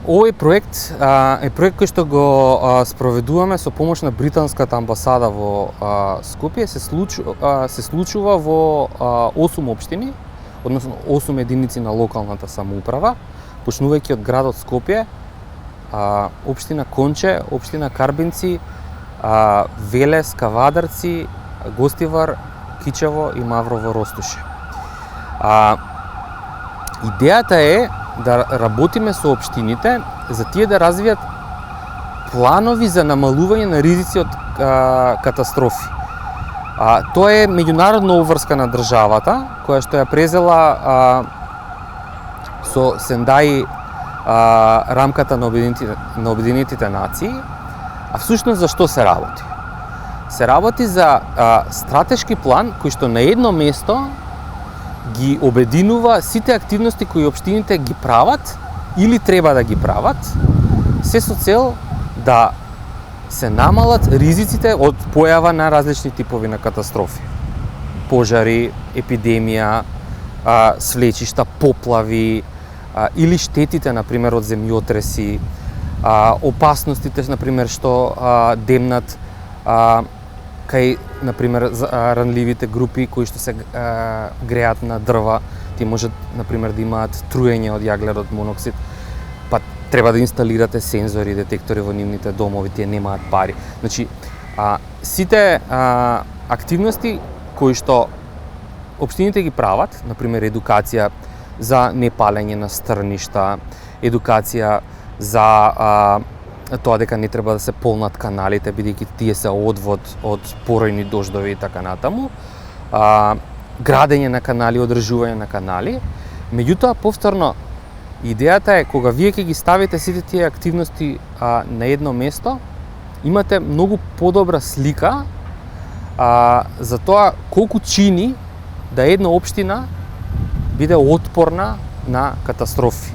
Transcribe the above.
Овој проект е проект кој што го спроведуваме со помош на британската амбасада во Скопје. Се случува во 8 општини, односно 8 единици на локалната самоуправа, почнувајќи од градот Скопје, општина Конче, општина Карбинци, Велес, Кавадарци, Гостивар, Кичево и Маврово Ростуше. Идејата е да работиме со општините за тие да развијат планови за намалување на ризици од катастрофи. Тоа е меѓународна обврска на државата, која што ја презела со Сендаи рамката на Обединетите нации. А всушност за што се работи? Се работи за стратешки план кој што на едно место ги обединува сите активности кои општините ги прават или треба да ги прават, се со цел да се намалат ризиците од појава на различни типови на катастрофи. Пожари, епидемија, свлечишта, поплави или штетите, например, од земјотреси, опасностите, например, што демнат кај, например, ранливите групи кои што се греат на дрва, тие можат, например, да имаат труење од јаглерод моноксид, па треба да инсталирате сензори, детектори во нивните домови, тие немаат пари. Значи, сите активности кои што општините ги прават, например, едукација за непалење на стрништа, едукација за тоа дека не треба да се полнат каналите, бидејќи тие се одвод од поројни дождови и така натаму, градење на канали, одржување на канали. Меѓутоа, повторно, идејата е кога вие ќе ги ставите сите тие активности на едно место, имате многу подобра слика за тоа колку чини да една општина биде отпорна на катастрофи.